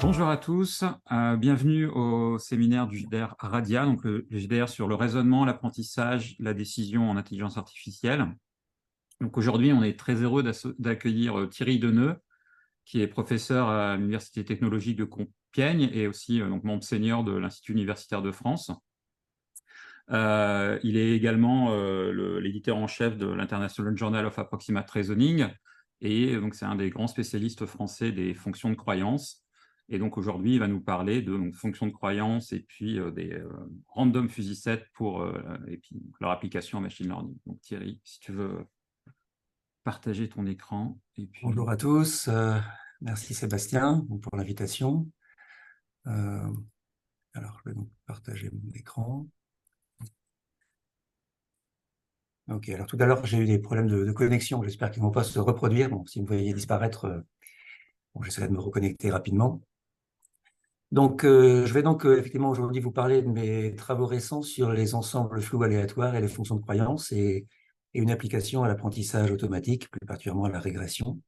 Bonjour à tous, bienvenue au séminaire du JDR Radia, donc le JDR sur le raisonnement, l'apprentissage, la décision en intelligence artificielle. Donc aujourd'hui, on est très heureux d'accueillir Thierry Deneux, qui est professeur à l'Université technologique de Compiègne et aussi donc membre senior de l'Institut universitaire de France. Il est également l'éditeur en chef de l'International Journal of Approximate Reasoning, et donc c'est un des grands spécialistes français des fonctions de croyance. Et donc aujourd'hui, il va nous parler de fonctions de croyance et puis des random fuzzy sets et puis leur application en machine learning. Donc Thierry, si tu veux partager ton écran. Et puis... Bonjour à tous, merci Sébastien pour l'invitation. Alors, je vais donc partager mon écran. Ok, alors tout à l'heure, j'ai eu des problèmes de connexion, j'espère qu'ils ne vont pas se reproduire. Bon, si vous me voyez disparaître, j'essaierai de me reconnecter rapidement. Donc, je vais donc effectivement aujourd'hui vous parler de mes travaux récents sur les ensembles flous aléatoires et les fonctions de croyance et une application à l'apprentissage automatique, plus particulièrement à la régression.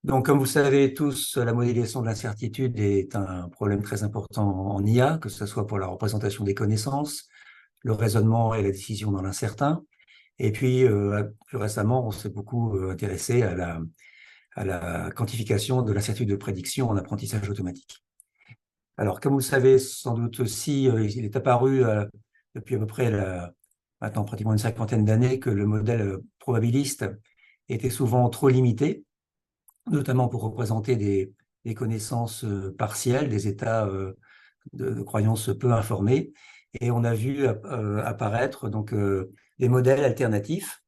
Donc, comme vous savez tous, la modélisation de l'incertitude est un problème très important en IA, que ce soit pour la représentation des connaissances, le raisonnement et la décision dans l'incertain. Et puis, plus récemment, on s'est beaucoup intéressé à la quantification de l'incertitude de prédiction en apprentissage automatique. Alors, comme vous le savez sans doute aussi, il est apparu depuis à peu près maintenant pratiquement une cinquantaine d'années que le modèle probabiliste était souvent trop limité, notamment pour représenter des connaissances partielles, des états de croyances peu informés. Et on a vu apparaître donc, des modèles alternatifs,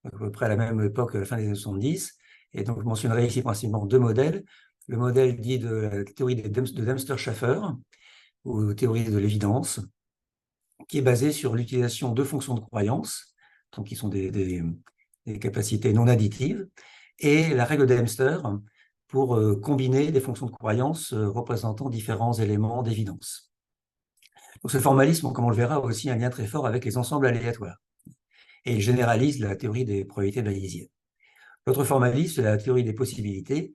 à peu près à la même époque, à la fin des années 70. Et donc, je mentionnerai ici principalement deux modèles. Le modèle dit de la théorie de Dempster-Schaffer, ou théorie de l'évidence, qui est basée sur l'utilisation de fonctions de croyance, donc qui sont des capacités non additives, et la règle de Dempster pour combiner des fonctions de croyance représentant différents éléments d'évidence. Donc ce formalisme, comme on le verra, a aussi un lien très fort avec les ensembles aléatoires, et il généralise la théorie des probabilités bayésiennes. L'autre formalisme, c'est la théorie des possibilités,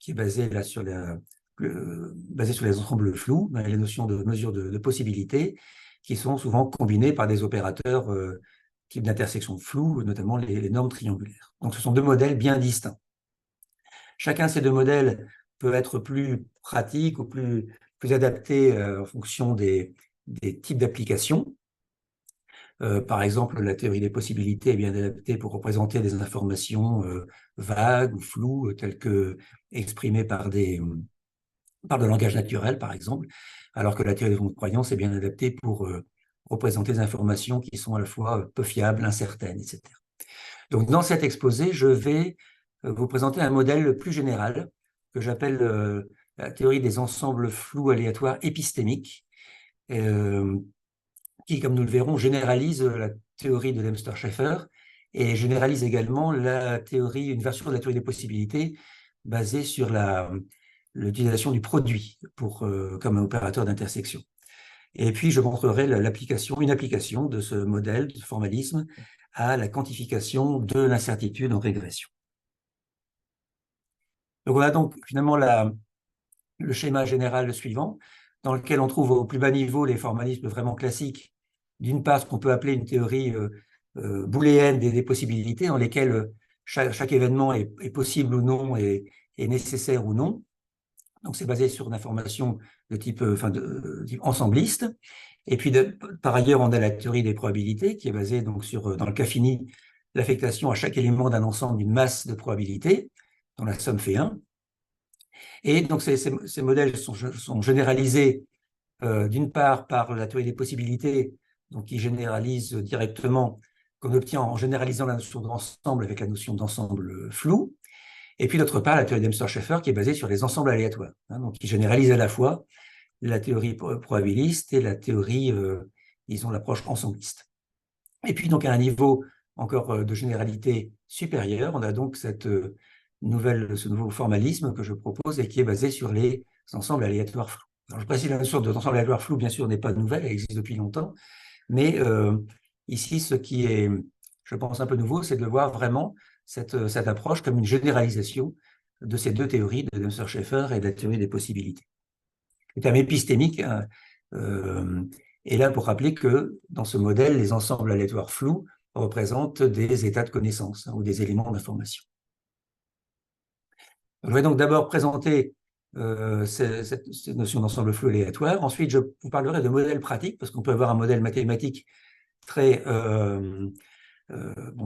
qui est basée là sur les ensembles flous, les notions de mesure de possibilité, qui sont souvent combinées par des opérateurs type d'intersection floue, notamment les normes triangulaires. Donc ce sont deux modèles bien distincts. Chacun de ces deux modèles peut être plus pratique ou plus adapté en fonction des types d'applications. Par exemple, la théorie des possibilités est bien adaptée pour représenter des informations vagues ou floues, telles que exprimées par le langage naturel, par exemple, alors que la théorie des croyances est bien adaptée pour représenter des informations qui sont à la fois peu fiables, incertaines, etc. Donc, dans cet exposé, je vais vous présenter un modèle plus général que j'appelle la théorie des ensembles flous aléatoires épistémiques, qui, comme nous le verrons, généralise la théorie de Dempster-Schaffer et généralise également une version de la théorie des possibilités basée sur l'utilisation du produit comme un opérateur d'intersection. Et puis, je montrerai une application de ce modèle de formalisme à la quantification de l'incertitude en régression. Donc, on a donc finalement le schéma général suivant, dans lequel on trouve au plus bas niveau les formalismes vraiment classiques. D'une part, ce qu'on peut appeler une théorie booléenne des possibilités, dans lesquelles chaque événement est possible ou non, et nécessaire ou non. Donc, c'est basé sur une information de type ensembliste. Et puis, par ailleurs, on a la théorie des probabilités, qui est basée donc sur, dans le cas fini, l'affectation à chaque élément d'un ensemble d'une masse de probabilités, dont la somme fait 1. Et donc, ces modèles sont généralisés d'une part par la théorie des possibilités, donc qui généralise directement, qu'on obtient en généralisant la notion d'ensemble avec la notion d'ensemble flou, et puis d'autre part la théorie Dempster-Schaffer qui est basée sur les ensembles aléatoires, donc qui généralise à la fois la théorie probabiliste et la théorie, disons, l'approche ensembliste. Et puis donc à un niveau encore de généralité supérieure, on a donc ce nouveau formalisme que je propose et qui est basé sur les ensembles aléatoires flous. Alors, je précise la notion d'ensemble aléatoire flou, bien sûr, n'est pas nouvelle, elle existe depuis longtemps, mais ici, ce qui est, je pense, un peu nouveau, c'est de voir vraiment cette approche comme une généralisation de ces deux théories, de Dempster-Shafer et de la théorie des possibilités. Le terme épistémique est là pour rappeler que dans ce modèle, les ensembles aléatoires flous représentent des états de connaissance ou des éléments d'information. Je vais donc d'abord présenter cette notion d'ensemble flou aléatoire. Ensuite, je vous parlerai de modèles pratiques, parce qu'on peut avoir un modèle mathématique très,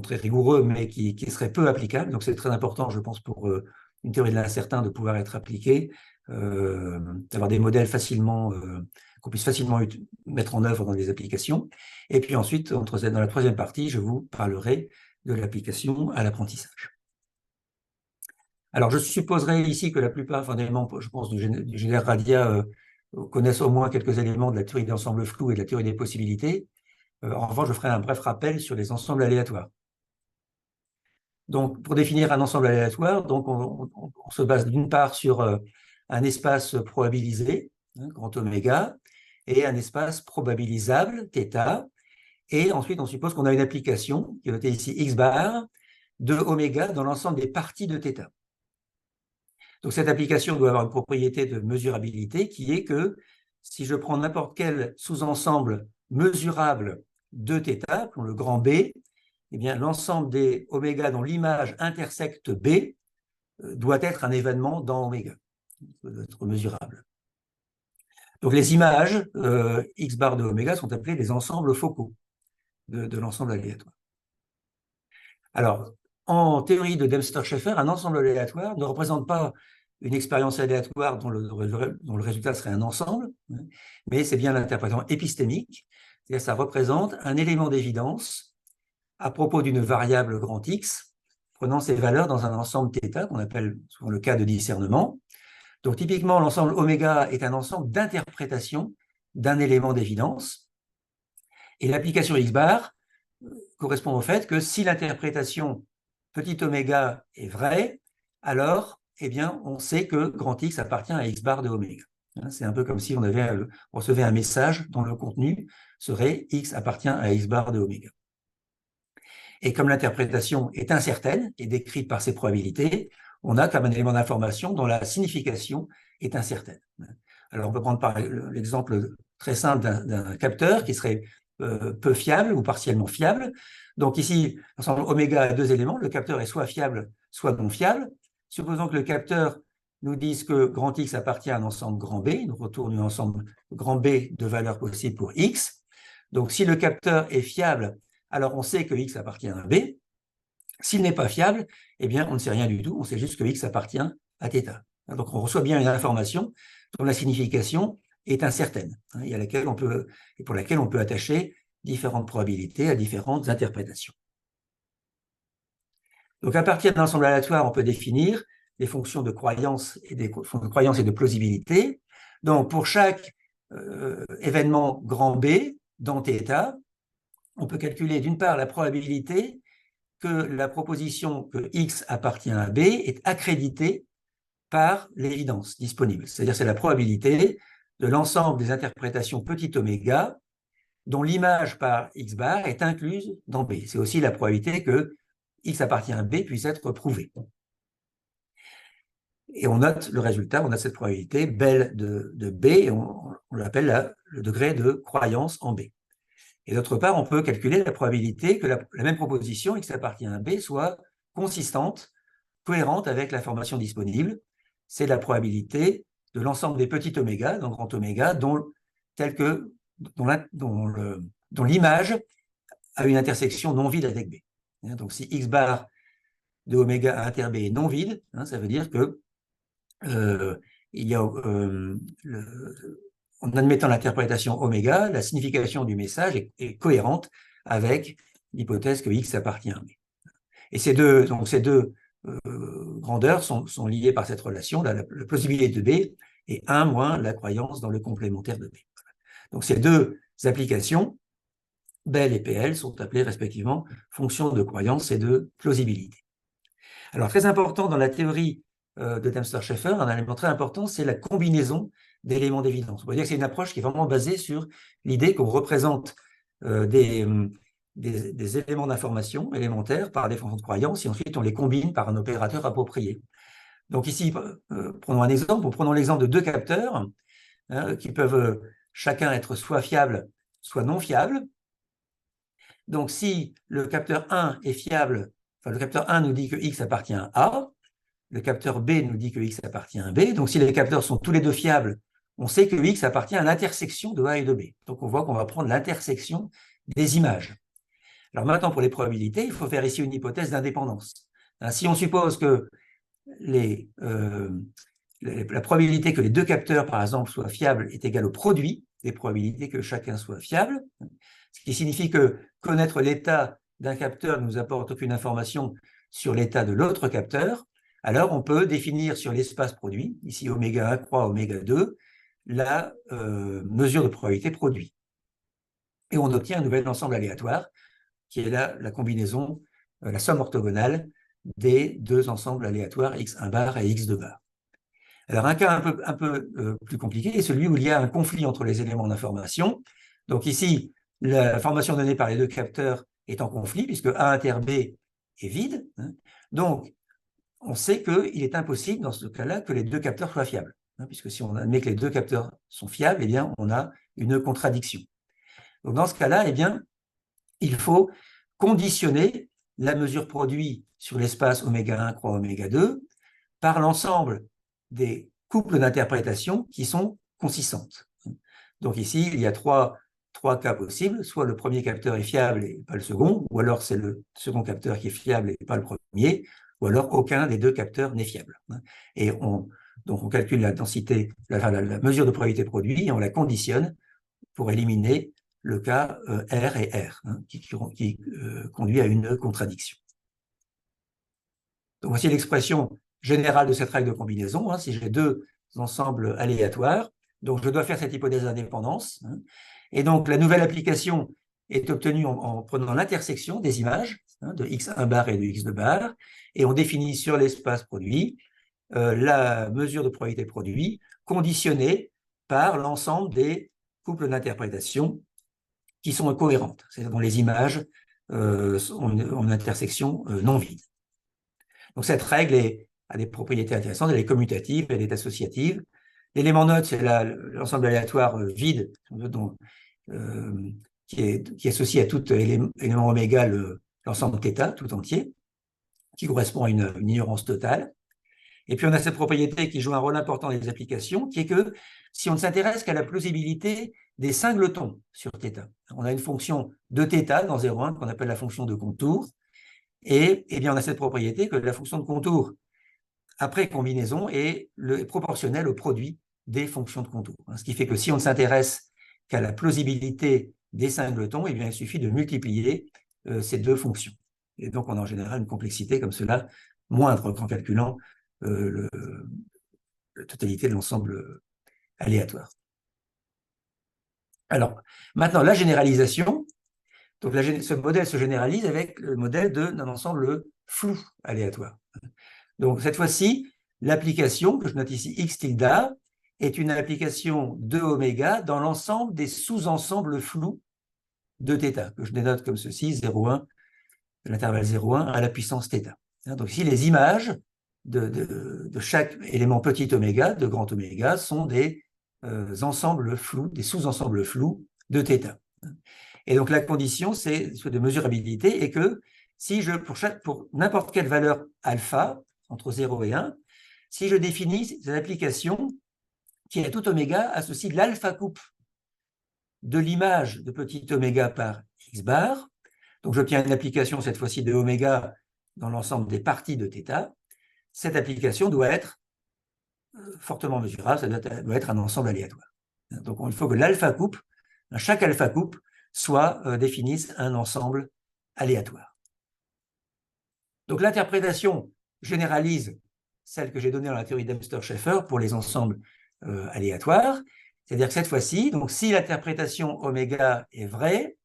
très rigoureux, mais qui serait peu applicable. Donc, c'est très important, je pense, pour une théorie de l'incertain de pouvoir être appliquée, d'avoir des modèles facilement, qu'on puisse facilement mettre en œuvre dans des applications. Et puis ensuite, dans la troisième partie, je vous parlerai de l'application à l'apprentissage. Alors, je supposerai ici que la plupart des membres, je pense, du GDR Radia connaissent au moins quelques éléments de la théorie d'ensemble flou et de la théorie des possibilités. En revanche, je ferai un bref rappel sur les ensembles aléatoires. Donc, pour définir un ensemble aléatoire, donc on se base d'une part sur un espace probabilisé, grand oméga, et un espace probabilisable, θ, et ensuite on suppose qu'on a une application, qui est notée ici x bar, de oméga dans l'ensemble des parties de θ. Donc cette application doit avoir une propriété de mesurabilité qui est que si je prends n'importe quel sous-ensemble mesurable de θ, pour le grand B, eh bien l'ensemble des oméga dont l'image intersecte B doit être un événement dans oméga, doit être mesurable. Donc les images x bar de oméga sont appelées des ensembles focaux de l'ensemble aléatoire. Alors, en théorie de Dempster-Shafer, un ensemble aléatoire ne représente pas une expérience aléatoire dont le résultat serait un ensemble, mais c'est bien l'interprétation épistémique, c'est-à-dire ça représente un élément d'évidence à propos d'une variable grand X, prenant ses valeurs dans un ensemble θ, qu'on appelle souvent le cas de discernement. Donc typiquement, l'ensemble oméga est un ensemble d'interprétation d'un élément d'évidence, et l'application x bar correspond au fait que si l'interprétation petit oméga est vraie, alors eh bien, on sait que grand X appartient à x bar de oméga. C'est un peu comme si on recevait un message dont le contenu serait x appartient à x bar de oméga. Et comme l'interprétation est incertaine et décrite par ces probabilités, on a comme un élément d'information dont la signification est incertaine. Alors on peut prendre par l'exemple très simple d'un capteur qui serait peu fiable ou partiellement fiable. Donc ici, l'ensemble oméga a deux éléments, le capteur est soit fiable, soit non fiable. Supposons que le capteur nous dise que grand X appartient à un ensemble grand B, nous retourne un ensemble grand B de valeurs possibles pour X. Donc si le capteur est fiable, alors on sait que X appartient à B. S'il n'est pas fiable, eh bien on ne sait rien du tout, on sait juste que X appartient à θ. Donc on reçoit bien une information dont la signification est incertaine, et pour laquelle on peut attacher différentes probabilités à différentes interprétations. Donc à partir d'un ensemble aléatoire, on peut définir des fonctions de croyance et de plausibilité. Donc pour chaque événement grand B dans θ, on peut calculer d'une part la probabilité que la proposition que X appartient à B est accréditée par l'évidence disponible. C'est-à-dire c'est la probabilité de l'ensemble des interprétations petit oméga dont l'image par x bar est incluse dans B. C'est aussi la probabilité que X appartient à B puisse être prouvé. Et on note le résultat, on a cette probabilité belle de B, et on l'appelle le degré de croyance en B. Et d'autre part, on peut calculer la probabilité que la même proposition, X appartient à B, soit consistante, cohérente avec l'information disponible. C'est la probabilité de l'ensemble des petits oméga, donc grand oméga, dont l'image a une intersection non vide avec B. Donc si X bar de oméga inter B est non vide, ça veut dire que en admettant l'interprétation oméga, la signification du message est cohérente avec l'hypothèse que X appartient à B. Et ces deux grandeurs sont liées par cette relation, la plausibilité de B et 1 moins la croyance dans le complémentaire de B. Donc ces deux applications, Bell et PL, sont appelées respectivement fonctions de croyance et de plausibilité. Alors très important dans la théorie de Dempster-Shafer, un élément très important, c'est la combinaison d'éléments d'évidence. On peut dire que c'est une approche qui est vraiment basée sur l'idée qu'on représente des éléments d'information élémentaires par des fonctions de croyance et ensuite on les combine par un opérateur approprié. Donc ici, prenons un exemple. Prenons l'exemple de deux capteurs qui peuvent chacun être soit fiables, soit non fiables. Donc si le capteur 1 est fiable, enfin le capteur 1 nous dit que X appartient à A, le capteur B nous dit que X appartient à B. Donc si les capteurs sont tous les deux fiables, on sait que X appartient à l'intersection de A et de B. Donc on voit qu'on va prendre l'intersection des images. Alors maintenant, pour les probabilités, il faut faire ici une hypothèse d'indépendance. Si on suppose que la probabilité que les deux capteurs, par exemple, soient fiables est égale au produit des probabilités que chacun soit fiable, ce qui signifie que connaître l'état d'un capteur ne nous apporte aucune information sur l'état de l'autre capteur, alors on peut définir sur l'espace produit, ici oméga 1 croix oméga 2, la mesure de probabilité produit. Et on obtient un nouvel ensemble aléatoire, qui est la combinaison, la somme orthogonale des deux ensembles aléatoires x1 bar et x2 bar. Alors, un cas un peu plus compliqué est celui où il y a un conflit entre les éléments d'information. Donc ici, l'information donnée par les deux capteurs est en conflit, puisque A inter B est vide. Donc, on sait qu'il est impossible, dans ce cas-là, que les deux capteurs soient fiables. Puisque si on admet que les deux capteurs sont fiables, eh bien, on a une contradiction. Donc, dans ce cas-là, eh bien, il faut conditionner la mesure produit sur l'espace oméga 1 croix oméga 2 par l'ensemble des couples d'interprétation qui sont consistantes. Donc ici, il y a trois cas possibles. Soit le premier capteur est fiable et pas le second, ou alors c'est le second capteur qui est fiable et pas le premier, ou alors aucun des deux capteurs n'est fiable. Et donc on calcule la densité, la mesure de probabilité produit, et on la conditionne pour éliminer le cas R et R, qui conduit à une contradiction. Donc voici l'expression générale de cette règle de combinaison. Si j'ai deux ensembles aléatoires, donc je dois faire cette hypothèse d'indépendance. Et donc la nouvelle application est obtenue en prenant l'intersection des images de x1 bar et de x2 bar, et on définit sur l'espace produit la mesure de probabilité produit conditionnée par l'ensemble des couples d'interprétation qui sont cohérentes, c'est-à-dire dont les images ont une intersection non vide. Donc cette règle a des propriétés intéressantes, elle est commutative, elle est associative. L'élément neutre, c'est l'ensemble aléatoire vide qui est associé à tout élément oméga, l'ensemble θ tout entier, qui correspond à une ignorance totale. Et puis on a cette propriété qui joue un rôle important dans les applications, qui est que si on ne s'intéresse qu'à la plausibilité des singletons sur θ, on a une fonction de θ dans 0,1 qu'on appelle la fonction de contour, et eh bien on a cette propriété que la fonction de contour après combinaison est proportionnelle au produit des fonctions de contour. Ce qui fait que si on ne s'intéresse qu'à la plausibilité des singletons, eh bien il suffit de multiplier ces deux fonctions. Et donc on a en général une complexité comme cela moindre qu'en calculant la totalité de l'ensemble aléatoire. Alors, maintenant, la généralisation. Donc, ce modèle se généralise avec le modèle d'un ensemble flou aléatoire. Donc, cette fois-ci, l'application, que je note ici x tilde, est une application de oméga dans l'ensemble des sous-ensembles flous de θ, que je dénote comme ceci, 0,1, l'intervalle 0,1 à la puissance θ. Donc, ici, les images de chaque élément petit oméga, de grand oméga, sont des ensembles flous, des sous-ensembles flous de θ. Et donc la condition de mesurabilité est que si pour n'importe quelle valeur alpha, entre 0 et 1, si je définis cette application qui à tout oméga associe l'alpha coupe de l'image de petit oméga par x bar, donc j'obtiens une application cette fois-ci de oméga dans l'ensemble des parties de θ, cette application doit être fortement mesurable, ça doit être un ensemble aléatoire. Donc il faut que l'alpha coupe, chaque alpha coupe, définisse un ensemble aléatoire. Donc l'interprétation généralise celle que j'ai donnée dans la théorie d'Amster-Scheffer pour les ensembles aléatoires, c'est-à-dire que cette fois-ci, donc si l'interprétation oméga est vraie,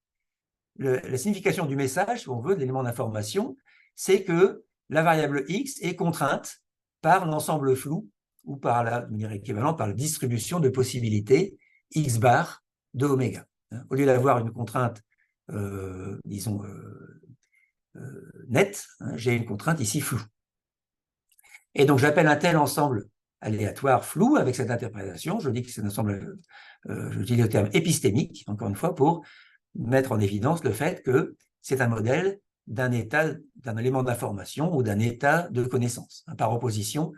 la signification du message, si on veut, de l'élément d'information, c'est que la variable x est contrainte par l'ensemble flou ou de manière équivalente par la distribution de possibilités x bar de oméga. Au lieu d'avoir une contrainte, disons, nette, j'ai une contrainte ici floue. Et donc, j'appelle un tel ensemble aléatoire flou avec cette interprétation. Je dis que c'est un ensemble, j'utilise le terme épistémique, encore une fois, pour mettre en évidence le fait que c'est un modèle d'un élément d'information ou d'un état de connaissance, par opposition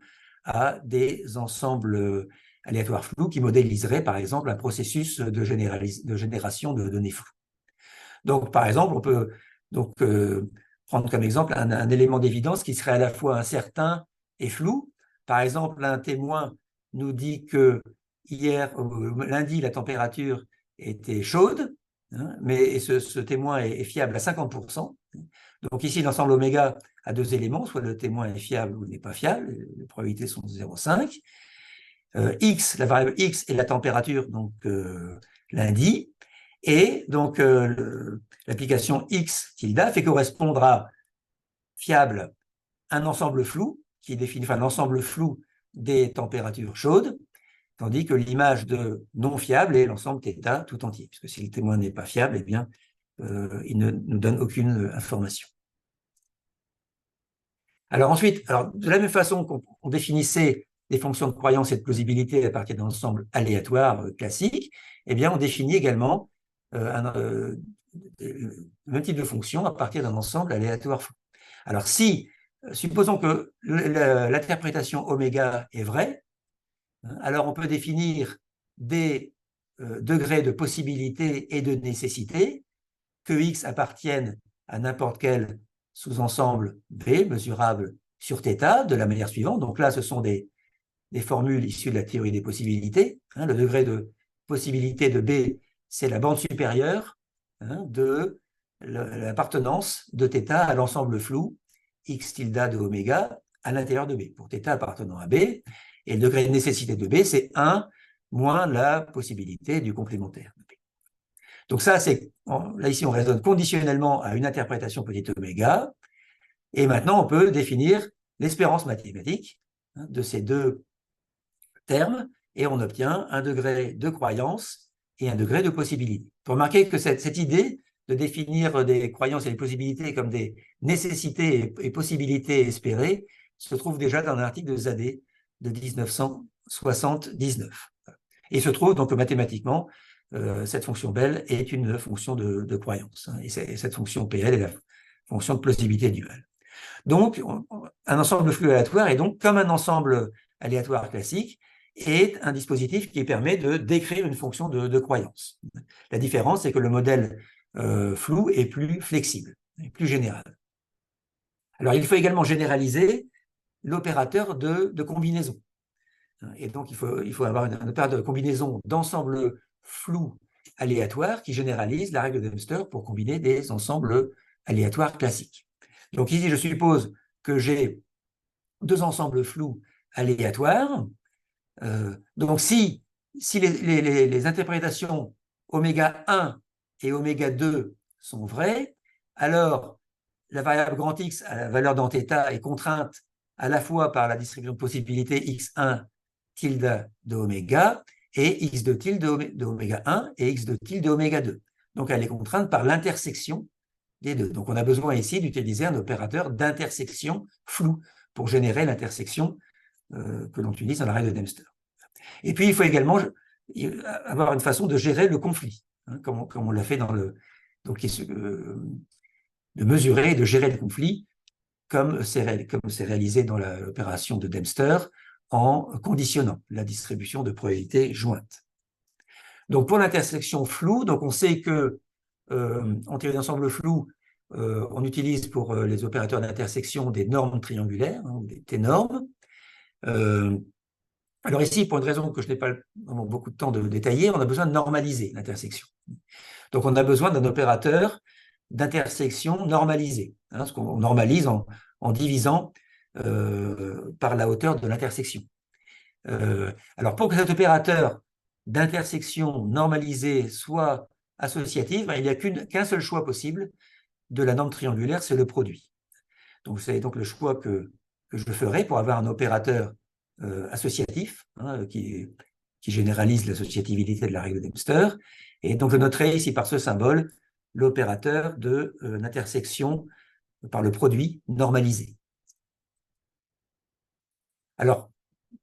à des ensembles aléatoires flous qui modéliseraient, par exemple, un processus de génération de données floues. Donc, par exemple, on peut prendre comme exemple un élément d'évidence qui serait à la fois incertain et flou. Par exemple, un témoin nous dit que lundi, la température était chaude, hein, mais ce témoin est fiable à 50%. Donc ici, l'ensemble oméga a deux éléments, soit le témoin est fiable ou n'est pas fiable, les probabilités sont de 0,5. X, la variable X est la température, donc lundi, et donc l'application X tilde fait correspondre à fiable un ensemble flou, qui définit l'ensemble flou des températures chaudes, tandis que l'image de non fiable est l'ensemble θ tout entier, puisque si le témoin n'est pas fiable, eh bien, il ne nous donne aucune information. Alors ensuite, de la même façon qu'on définissait des fonctions de croyance et de plausibilité à partir d'un ensemble aléatoire classique, eh bien, on définit également le même type de fonction à partir d'un ensemble aléatoire flou. Alors supposons que l'interprétation oméga est vraie, alors on peut définir des degrés de possibilité et de nécessité, que X appartienne à n'importe quel sous-ensemble B mesurable sur θ de la manière suivante. Donc là, ce sont des formules issues de la théorie des possibilités. Le degré de possibilité de B, c'est la bande supérieure de l'appartenance de θ à l'ensemble flou X tilde de oméga à l'intérieur de B, pour θ appartenant à B. Et le degré de nécessité de B, c'est 1 moins la possibilité du complémentaire de B. Donc ça, là ici, on raisonne conditionnellement à une interprétation petit oméga. Et maintenant, on peut définir l'espérance mathématique de ces deux termes, et on obtient un degré de croyance et un degré de possibilité. Il faut remarquer que cette idée de définir des croyances et des possibilités comme des nécessités et possibilités espérées se trouve déjà dans un article de Zadé de 1979. Et se trouve donc mathématiquement, cette fonction Bell est une fonction de croyance. Et cette fonction PL est la fonction de plausibilité duale. Donc, un ensemble flux aléatoire est donc comme un ensemble aléatoire classique, est un dispositif qui permet de décrire une fonction de croyance. La différence, c'est que le modèle flou est plus flexible, est plus général. Alors, il faut également généraliser l'opérateur de combinaison. Et donc, il faut avoir un opérateur de combinaison d'ensemble flou aléatoire qui généralise la règle de Dempster pour combiner des ensembles aléatoires classiques. Donc ici, je suppose que j'ai deux ensembles flous aléatoires. Donc si les interprétations oméga 1 et oméga 2 sont vraies, alors la variable grand X à la valeur dans θ est contrainte à la fois par la distribution de possibilités x1 tilde de oméga et x2 tilde de oméga 1 et x2 tilde de oméga 2. Donc elle est contrainte par l'intersection des deux. Donc on a besoin ici d'utiliser un opérateur d'intersection flou pour générer l'intersection que l'on utilise dans la règle de Dempster. Et puis il faut également avoir une façon de gérer le conflit, comme on l'a fait dans le... Donc de mesurer et de gérer le conflit comme c'est réalisé dans l'opération de Dempster en conditionnant la distribution de probabilités jointes. Donc pour l'intersection floue, donc on sait que en théorie d'ensemble flou, on utilise pour les opérateurs d'intersection des normes triangulaires, des T-normes. Alors ici, pour une raison que je n'ai pas vraiment beaucoup de temps de détailler, on a besoin de normaliser l'intersection. Donc on a besoin d'un opérateur d'intersection normalisé, ce qu'on normalise en divisant par la hauteur de l'intersection. Alors pour que cet opérateur d'intersection normalisé soit associatif, il n'y a qu'un seul choix possible de la norme triangulaire, c'est le produit. Donc c'est donc le choix que je ferai pour avoir un opérateur associatif qui généralise l'associativité de la règle de Dempster. Et donc je noterai ici par ce symbole l'opérateur de l'intersection par le produit normalisé. Alors,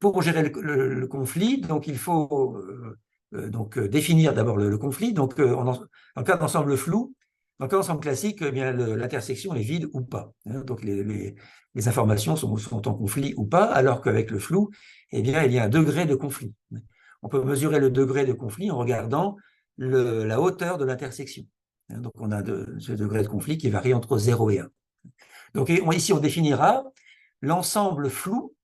pour gérer le conflit, donc il faut définir d'abord le conflit. Donc, en cas d'ensemble flou, dans le cas d'ensemble classique, eh bien l'intersection est vide ou pas. Donc, les informations sont en conflit ou pas, alors qu'avec le flou, eh bien, il y a un degré de conflit. On peut mesurer le degré de conflit en regardant la hauteur de l'intersection. Donc, on a ce degré de conflit qui varie entre 0 et 1. Donc, ici, on définira l'ensemble flou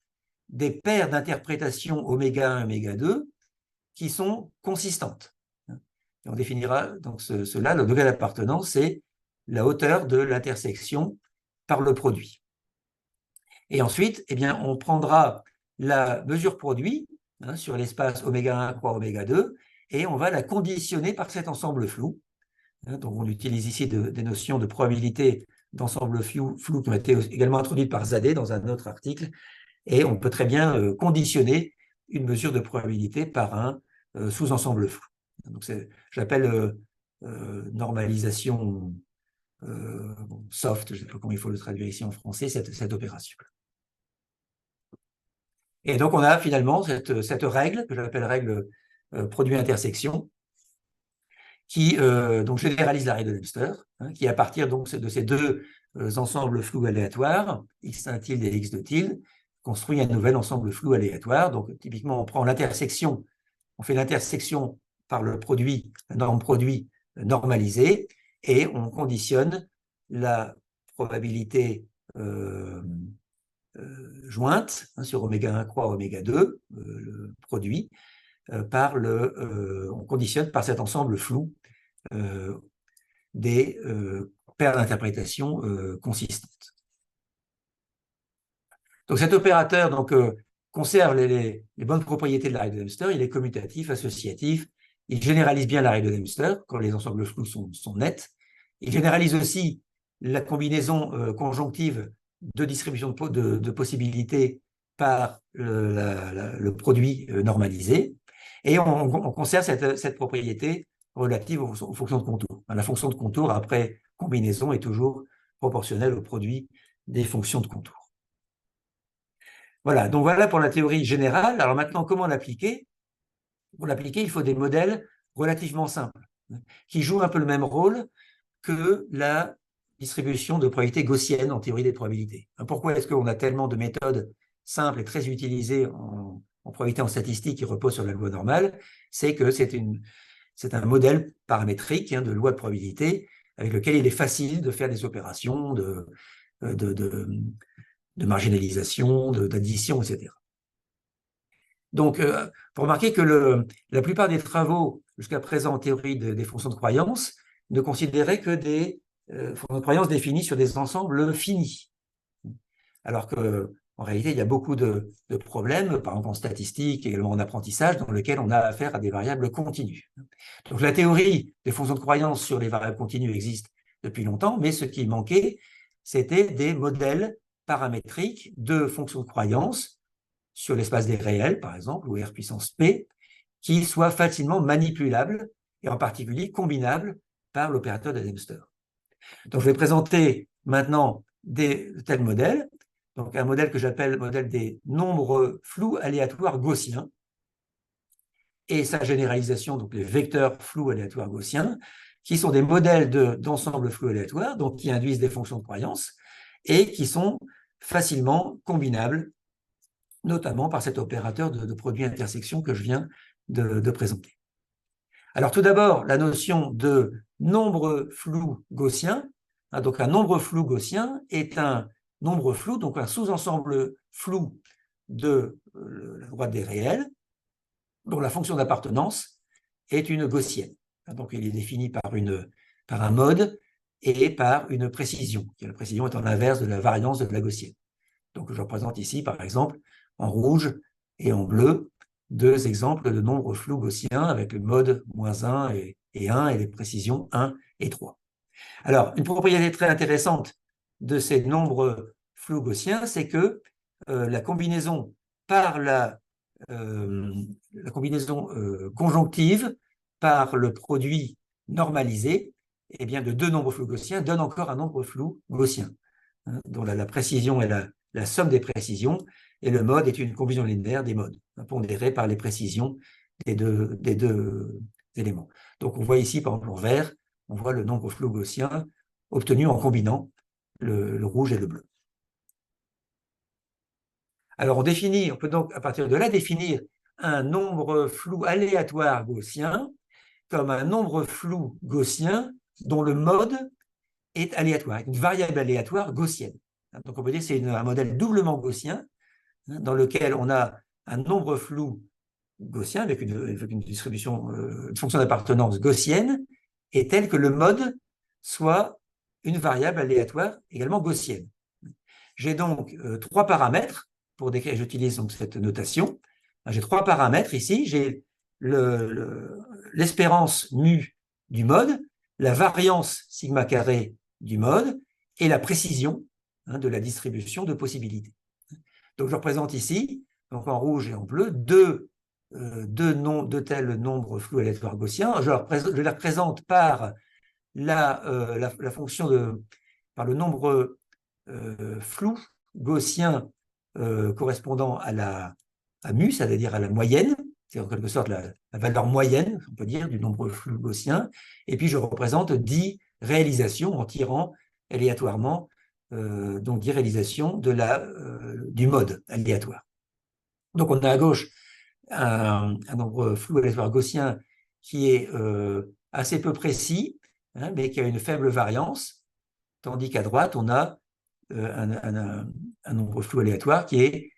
des paires d'interprétations oméga 1 et oméga 2 qui sont consistantes. Et on définira donc cela, le degré d'appartenance, c'est la hauteur de l'intersection par le produit. Et ensuite, eh bien, on prendra la mesure produit sur l'espace oméga 1 croix oméga 2 et on va la conditionner par cet ensemble flou. Donc, on utilise ici des notions de probabilité d'ensemble flou qui ont été également introduites par Zadeh dans un autre article. Et on peut très bien conditionner une mesure de probabilité par un sous-ensemble flou. Donc, j'appelle normalisation soft, je ne sais pas comment il faut le traduire ici en français, cette opération. Et donc, on a finalement cette règle, que j'appelle règle produit-intersection, qui donc généralise l'arrêt de Dempster, qui à partir donc, de ces deux ensembles flous aléatoires, x1 tilde et x2 tilde, construit un nouvel ensemble flou aléatoire. Donc, typiquement, on prend l'intersection, on fait l'intersection par le produit, la norme produit normalisée, et on conditionne la probabilité jointe sur oméga 1 croix oméga 2, le produit, on conditionne par cet ensemble flou des paires d'interprétation consistantes. Donc cet opérateur conserve les bonnes propriétés de l'arrêt de Dempster, il est commutatif, associatif, il généralise bien l'arrêt de Dempster quand les ensembles flous sont nets, il généralise aussi la combinaison conjonctive de distribution de possibilités par le produit normalisé, et on conserve cette propriété relative aux fonctions de contour. La fonction de contour, après combinaison, est toujours proportionnelle au produit des fonctions de contour. Voilà, donc voilà pour la théorie générale. Alors maintenant, comment l'appliquer? Pour l'appliquer, il faut des modèles relativement simples, qui jouent un peu le même rôle que la distribution de probabilité gaussienne en théorie des probabilités. Pourquoi est-ce qu'on a tellement de méthodes simples et très utilisées en probabilité en statistique qui reposent sur la loi normale? C'est que c'est un modèle paramétrique de loi de probabilité avec lequel il est facile de faire des opérations de marginalisation, d'addition, etc. Donc, pour remarquer que la plupart des travaux jusqu'à présent en théorie des fonctions de croyance ne considéraient que des fonctions de croyance définies sur des ensembles finis. Alors qu'en réalité, il y a beaucoup de problèmes, par exemple en statistique, également en apprentissage, dans lesquels on a affaire à des variables continues. Donc, la théorie des fonctions de croyance sur les variables continues existe depuis longtemps, mais ce qui manquait, c'était des modèles paramétriques de fonctions de croyance sur l'espace des réels, par exemple, ou R puissance P, qui soient facilement manipulables et en particulier combinables par l'opérateur de Dempster. Donc, je vais présenter maintenant des tels modèles. Donc, un modèle que j'appelle le modèle des nombres flous aléatoires gaussiens et sa généralisation, donc les vecteurs flous aléatoires gaussiens, qui sont des modèles d'ensembles flous aléatoires, donc qui induisent des fonctions de croyance et qui sont facilement combinables, notamment par cet opérateur de produit intersection que je viens de présenter. Alors tout d'abord, la notion de nombre flou gaussien. Donc un nombre flou gaussien est un nombre flou, donc un sous-ensemble flou de la droite des réels, dont la fonction d'appartenance est une gaussienne. Donc il est défini par un mode et par une précision. La précision est en inverse de la variance de la gaussienne. Donc je représente ici, par exemple, en rouge et en bleu, deux exemples de nombres flous gaussiens avec le mode -1 et 1 et les précisions 1 et 3. Alors, une propriété très intéressante de ces nombres flous gaussiens, c'est que la combinaison par la combinaison conjonctive par le produit normalisé eh bien, de deux nombres flous gaussiens donne encore un nombre flou gaussien, dont la précision est la somme des précisions et le mode est une combinaison linéaire des modes, pondérée par les précisions des deux éléments. Donc on voit ici, par exemple, en vert, on voit le nombre flou gaussien obtenu en combinant le rouge et le bleu. Alors on peut donc à partir de là définir un nombre flou aléatoire gaussien comme un nombre flou gaussien dont le mode est aléatoire, une variable aléatoire gaussienne. Donc on peut dire que c'est un modèle doublement gaussien dans lequel on a un nombre flou gaussien avec une distribution, une fonction d'appartenance gaussienne est telle que le mode soit une variable aléatoire également gaussienne. J'ai donc trois paramètres pour décrire, j'utilise donc cette notation. J'ai trois paramètres ici, j'ai l'espérance mu du mode, la variance sigma carré du mode et la précision de la distribution de possibilités. Donc je représente ici, donc en rouge et en bleu, deux tels nombres flous aléatoires gaussiens. Je les représente par la fonction par le nombre flou gaussien correspondant à mu, c'est-à-dire à la moyenne, c'est en quelque sorte la valeur moyenne, on peut dire, du nombre flou gaussien, et puis je représente 10 réalisations en tirant aléatoirement donc 10 réalisations du mode aléatoire. Donc on a à gauche un nombre flou aléatoire gaussien qui est assez peu précis, mais qui a une faible variance, tandis qu'à droite, on a un nombre flou aléatoire qui est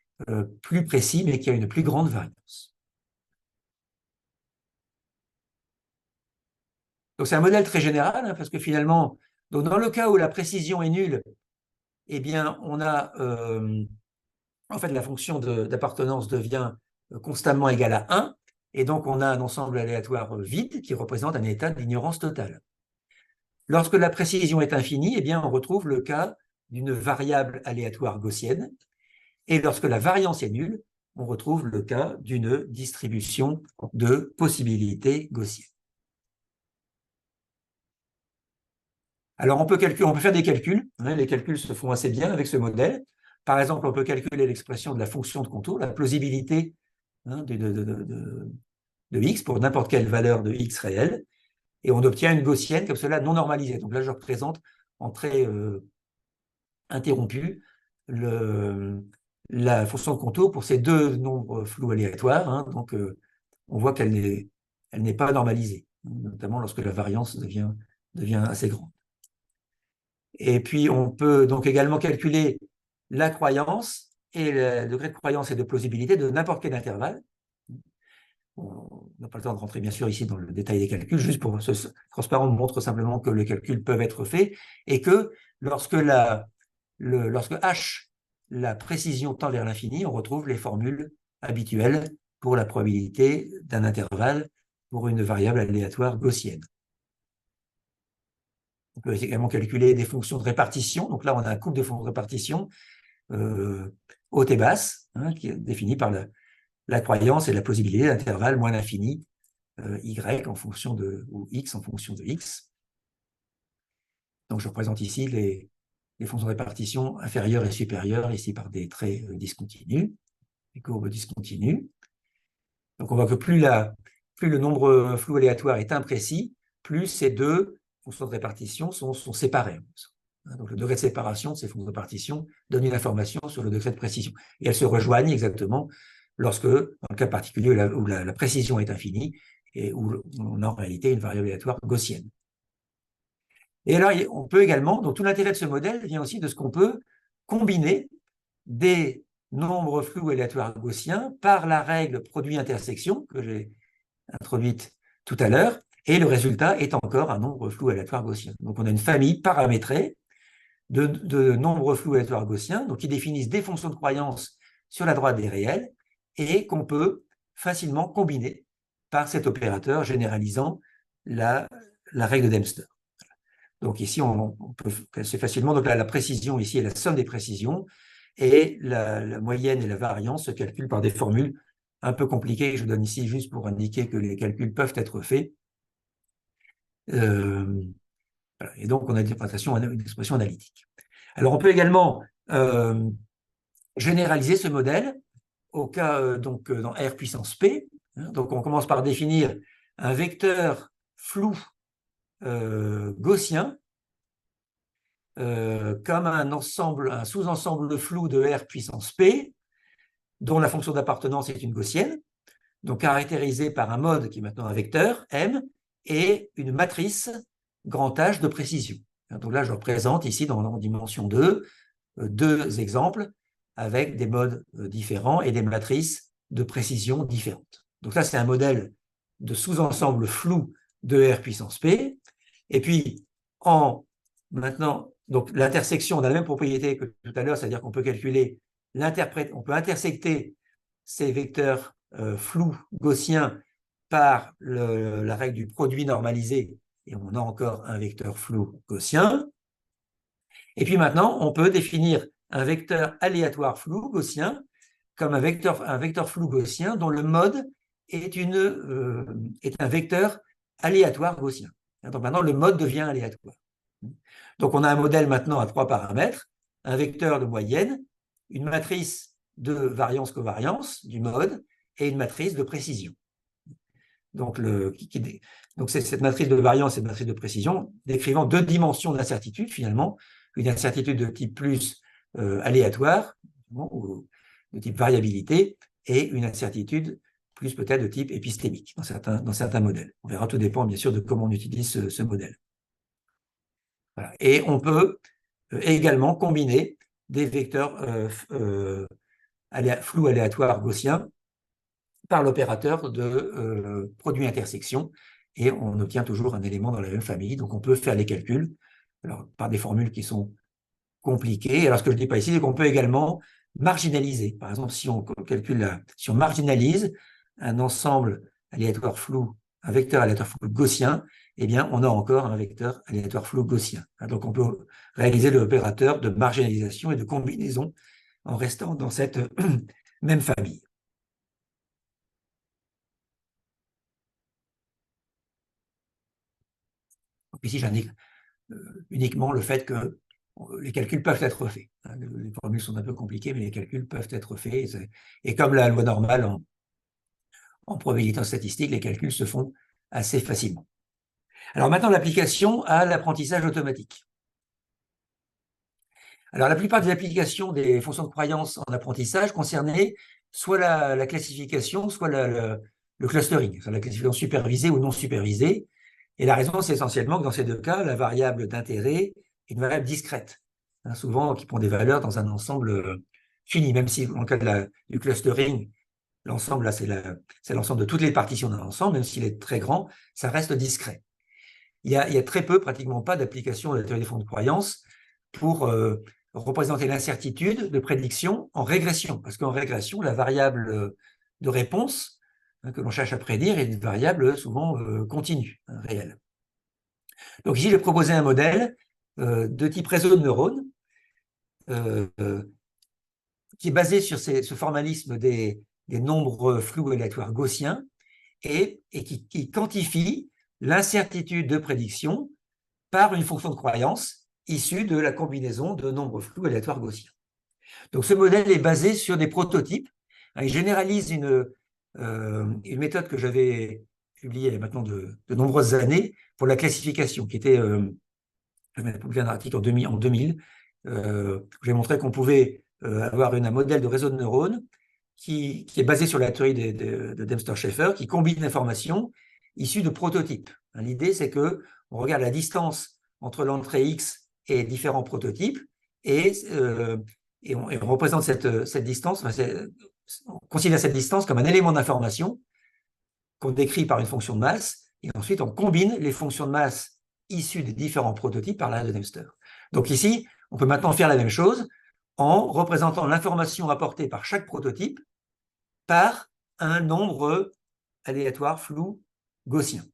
plus précis, mais qui a une plus grande variance. Donc c'est un modèle très général, parce que finalement, donc dans le cas où la précision est nulle, eh bien, on a en fait la fonction d'appartenance devient constamment égale à 1, et donc on a un ensemble aléatoire vide qui représente un état d'ignorance totale. Lorsque la précision est infinie, eh bien, on retrouve le cas d'une variable aléatoire gaussienne, et lorsque la variance est nulle, on retrouve le cas d'une distribution de possibilités gaussiennes. Alors, on peut faire des calculs. Les calculs se font assez bien avec ce modèle. Par exemple, on peut calculer l'expression de la fonction de contour, la plausibilité de x pour n'importe quelle valeur de x réelle, et on obtient une gaussienne comme cela non normalisée. Donc là, je représente en trait interrompu la fonction de contour pour ces deux nombres flous aléatoires. Donc, on voit qu'elle n'est pas normalisée, notamment lorsque la variance devient assez grande. Et puis, on peut donc également calculer la croyance et le degré de croyance et de plausibilité de n'importe quel intervalle. On n'a pas le temps de rentrer, bien sûr, ici dans le détail des calculs, juste pour ce transparent montre simplement que les calculs peuvent être faits et que lorsque H, la précision tend vers l'infini, on retrouve les formules habituelles pour la probabilité d'un intervalle pour une variable aléatoire gaussienne. On peut également calculer des fonctions de répartition. Donc là, on a un couple de fonctions de répartition haute et basse, qui est définie par la croyance et la plausibilité d'intervalle moins l'infini, y en fonction ou x en fonction de x. Donc je représente ici les fonctions de répartition inférieures et supérieures, ici par des traits discontinus, des courbes discontinues. Donc on voit que plus le nombre flou aléatoire est imprécis, plus ces deux fonctions de répartition sont séparées. Donc le degré de séparation de ces fonctions de répartition donne une information sur le degré de précision. Et elles se rejoignent exactement lorsque, dans le cas particulier où la précision est infinie et où on a en réalité une variable aléatoire gaussienne. Et alors, on peut également, donc tout l'intérêt de ce modèle vient aussi de ce qu'on peut combiner des nombres flous aléatoires gaussiens par la règle produit-intersection que j'ai introduite tout à l'heure, et le résultat est encore un nombre flou aléatoire gaussien. Donc on a une famille paramétrée de nombres flous aléatoires gaussiens, donc qui définissent des fonctions de croyance sur la droite des réels, et qu'on peut facilement combiner par cet opérateur généralisant la règle de Dempster. Donc ici, on peut casser facilement. Donc là, la précision ici est la somme des précisions, et la moyenne et la variance se calculent par des formules un peu compliquées. Je donne ici juste pour indiquer que les calculs peuvent être faits. Et donc, on a une expression analytique. Alors, on peut également généraliser ce modèle au cas donc dans R puissance P. Donc on commence par définir un vecteur flou gaussien comme un sous-ensemble flou de R puissance P, dont la fonction d'appartenance est une gaussienne, donc caractérisée par un mode qui est maintenant un vecteur, M, et une matrice grand H de précision. Donc là, je représente ici dans dimension 2, deux exemples avec des modes différents et des matrices de précision différentes. Donc là, c'est un modèle de sous-ensemble flou de R puissance P. Et puis, maintenant, donc l'intersection, on a la même propriété que tout à l'heure, c'est-à-dire qu'on peut calculer on peut intersecter ces vecteurs flous gaussiens par la règle du produit normalisé, et on a encore un vecteur flou gaussien. Et puis maintenant, on peut définir un vecteur aléatoire flou gaussien comme un vecteur flou gaussien dont le mode est un vecteur aléatoire gaussien. Donc maintenant, le mode devient aléatoire. Donc on a un modèle maintenant à 3 paramètres, un vecteur de moyenne, une matrice de variance-covariance du mode et une matrice de précision. Donc c'est cette matrice de variance et de matrice de précision décrivant deux dimensions d'incertitude finalement, une incertitude de type plus aléatoire, ou de type variabilité, et une incertitude plus peut-être de type épistémique dans certains modèles. On verra, tout dépend bien sûr de comment on utilise ce modèle. Voilà. Et on peut également combiner des vecteurs flous aléatoires gaussiens par l'opérateur de produit intersection, et on obtient toujours un élément dans la même famille. Donc on peut faire les calculs alors, par des formules qui sont compliquées. Alors ce que je ne dis pas ici, c'est qu'on peut également marginaliser. Par exemple, si on marginalise un ensemble aléatoire flou, un vecteur aléatoire flou gaussien, eh bien, on a encore un vecteur aléatoire flou gaussien. Donc, on peut réaliser l'opérateur de marginalisation et de combinaison en restant dans cette même famille. Donc, ici, j'indique uniquement le fait que les calculs peuvent être faits. Les formules sont un peu compliquées, mais les calculs peuvent être faits. Et comme la loi normale en probabilité statistique, les calculs se font assez facilement. Alors maintenant, l'application à l'apprentissage automatique. Alors la plupart des applications des fonctions de croyance en apprentissage concernaient soit la classification, soit le clustering, soit la classification supervisée ou non supervisée. Et la raison, c'est essentiellement que dans ces deux cas, la variable d'intérêt est une variable discrète, souvent qui prend des valeurs dans un ensemble fini, même si dans le cas du clustering, l'ensemble, là, c'est l'ensemble de toutes les partitions d'un ensemble, même s'il est très grand, ça reste discret. Il y a très peu, pratiquement pas, d'applications de la théorie des fonds de croyance pour représenter l'incertitude de prédiction en régression, parce qu'en régression, la variable de réponse que l'on cherche à prédire est une variable souvent continue, réelle. Donc ici, j'ai proposé un modèle de type réseau de neurones qui est basé sur ce formalisme des nombres flous aléatoires gaussiens et qui quantifie l'incertitude de prédiction par une fonction de croyance issue de la combinaison de nombres flous aléatoires gaussiens. Donc ce modèle est basé sur des prototypes. Il généralise une méthode que j'avais publiée il y a maintenant de nombreuses années pour la classification, qui était, j'avais publié un article en 2000, j'ai montré qu'on pouvait avoir un modèle de réseau de neurones qui est basé sur la théorie de Dempster-Schaeffer, qui combine l'information issue de prototypes. L'idée, c'est qu'on regarde la distance entre l'entrée X et différents prototypes, et on représente cette distance, on considère cette distance comme un élément d'information qu'on décrit par une fonction de masse, et ensuite on combine les fonctions de masse issues des différents prototypes par la de Dempster. Donc ici, on peut maintenant faire la même chose en représentant l'information apportée par chaque prototype par un nombre aléatoire flou gaussien.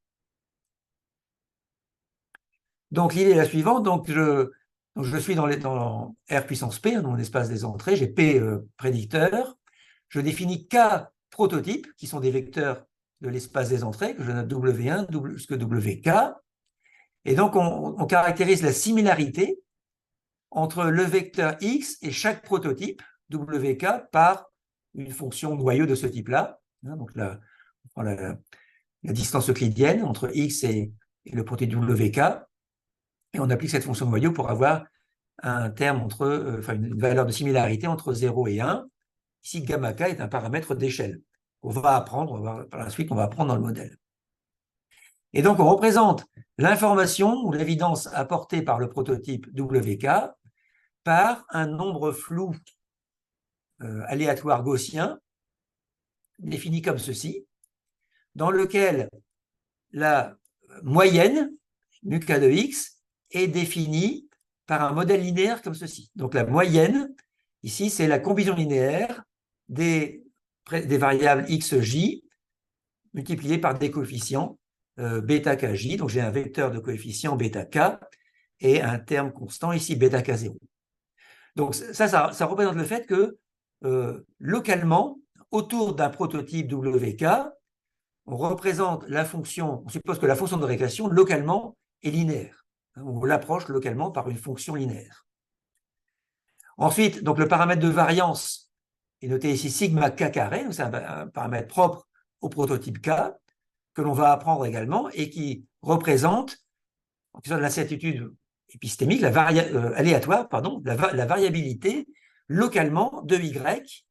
Donc l'idée est la suivante, donc je suis dans R puissance P, dans mon espace des entrées, j'ai P prédicteurs, je définis K prototypes, qui sont des vecteurs de l'espace des entrées, que je note W1 jusqu'à WK, et donc on caractérise la similarité entre le vecteur X et chaque prototype, WK par une fonction noyau de ce type-là. Donc là, on prend la distance euclidienne entre x et le prototype WK, et on applique cette fonction noyau pour avoir un terme entre, une valeur de similarité entre 0 et 1. Ici, gamma k est un paramètre d'échelle. On va apprendre, par la suite, on va apprendre dans le modèle. Et donc, on représente l'information ou l'évidence apportée par le prototype WK par un nombre flou aléatoire gaussien défini comme ceci, dans lequel la moyenne, mu k de x, est définie par un modèle linéaire comme ceci. Donc la moyenne, ici, c'est la combinaison linéaire des variables x, j, multipliées par des coefficients bêta kj. Donc j'ai un vecteur de coefficients bêta k et un terme constant ici, bêta k0. Donc ça représente le fait que localement, autour d'un prototype WK, on représente la fonction, on suppose que la fonction de régression localement est linéaire. On l'approche localement par une fonction linéaire. Ensuite, donc le paramètre de variance est noté ici sigma k carré, c'est un paramètre propre au prototype K, que l'on va apprendre également et qui représente, en question de l'incertitude épistémique, aléatoire, la variabilité localement de Y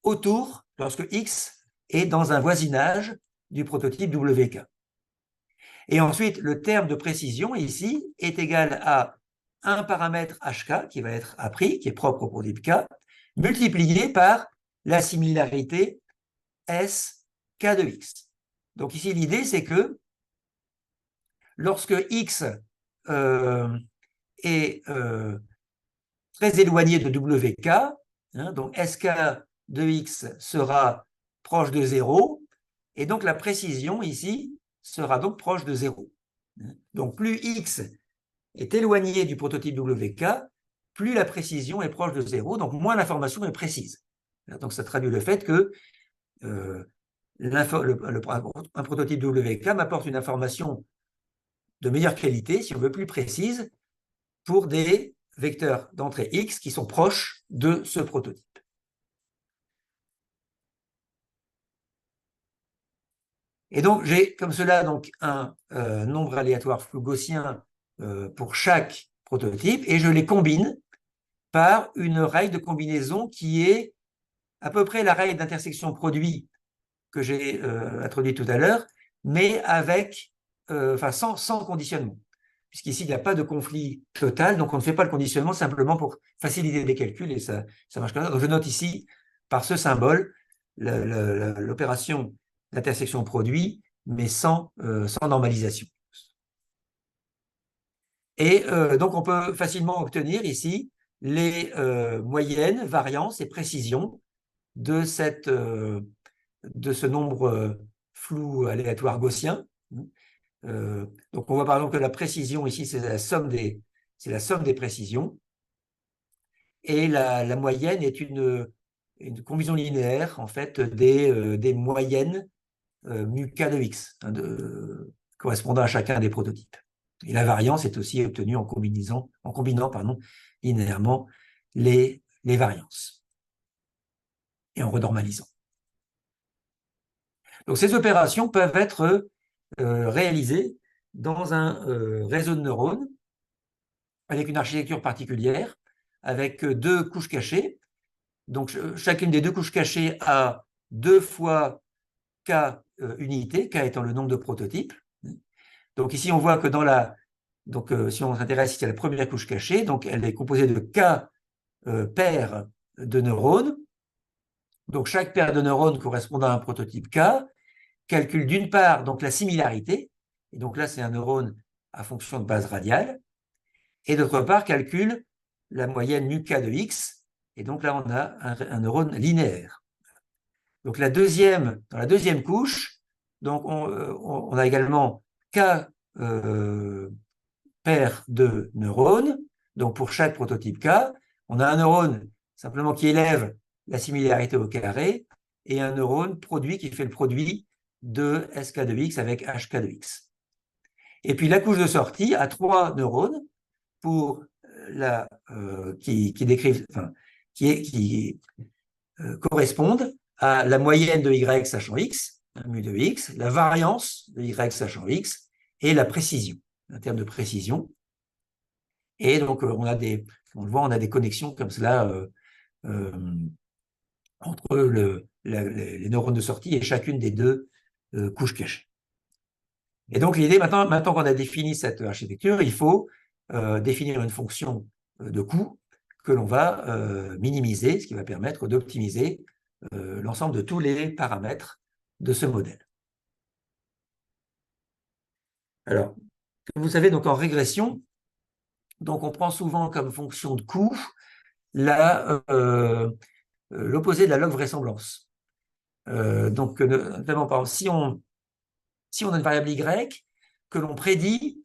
autour, lorsque X est dans un voisinage du prototype WK. Et ensuite, le terme de précision ici est égal à un paramètre HK qui va être appris, qui est propre au prototype K, multiplié par la similarité S K de X. Donc ici, l'idée, c'est que lorsque X est très éloigné de WK, donc SK de X sera proche de 0, et donc la précision ici sera donc proche de 0. Donc plus X est éloigné du prototype WK, plus la précision est proche de 0, donc moins l'information est précise. Donc ça traduit le fait que un prototype WK m'apporte une information de meilleure qualité, si on veut plus précise, pour des vecteurs d'entrée X qui sont proches de ce prototype. Et donc, j'ai comme cela donc, un nombre aléatoire flou gaussien pour chaque prototype, et je les combine par une règle de combinaison qui est à peu près la règle d'intersection produit que j'ai introduite tout à l'heure, mais avec, sans conditionnement. Puisqu'ici, il n'y a pas de conflit total, donc on ne fait pas le conditionnement simplement pour faciliter les calculs, et ça marche comme ça. Donc je note ici, par ce symbole, l'opération d'intersection produit, mais sans normalisation. Et donc on peut facilement obtenir ici les moyennes, variances et précisions de ce nombre flou aléatoire gaussien. Donc on voit par exemple que la précision ici, c'est la somme des précisions, et la moyenne est une combinaison linéaire en fait des moyennes mu k de x, correspondant à chacun des prototypes. Et la variance est aussi obtenue en combinant linéairement les variances et en renormalisant. Donc ces opérations peuvent être réalisées dans un réseau de neurones avec une architecture particulière, avec deux couches cachées. Donc chacune des deux couches cachées a 2 fois k unités, k étant le nombre de prototypes. Donc ici, on voit que si on s'intéresse ici à la première couche cachée, donc elle est composée de k paires de neurones. Donc chaque paire de neurones correspondant à un prototype k calcule d'une part donc la similarité, et donc là c'est un neurone à fonction de base radiale, et d'autre part calcule la moyenne mu k de x, et donc là on a un neurone linéaire. Donc dans la deuxième couche, donc on a également k paires de neurones, donc pour chaque prototype k, on a un neurone simplement qui élève la similarité au carré, et un neurone produit qui fait le produit de sk de x avec hk de x. Et puis la couche de sortie a 3 neurones pour qui qui correspondent à la moyenne de Y sachant X, mu de X, la variance de Y sachant X, et la précision, un terme de précision. Et donc, on le voit, on a des connexions comme cela entre les neurones de sortie et chacune des deux couches cachées. Et donc, l'idée, maintenant qu'on a défini cette architecture, il faut définir une fonction de coût que l'on va minimiser, ce qui va permettre d'optimiser l'ensemble de tous les paramètres de ce modèle. Alors, vous savez, donc en régression, donc on prend souvent comme fonction de coût l'opposé de la log vraisemblance. Donc, notamment, par exemple, si on a une variable y que l'on prédit,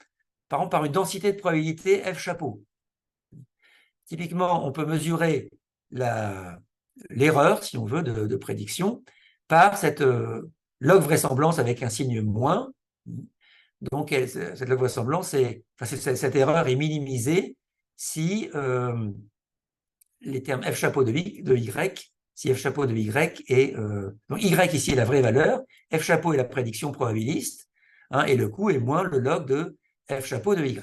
par exemple, par une densité de probabilité f chapeau. Typiquement, on peut mesurer l'erreur, si on veut, de prédiction par cette log vraisemblance avec un signe moins. Donc, cette log vraisemblance, cette erreur est minimisée si les termes f chapeau de y, si f chapeau de y est… donc, y ici est la vraie valeur, f chapeau est la prédiction probabiliste, hein, et le coût est moins le log de f chapeau de y.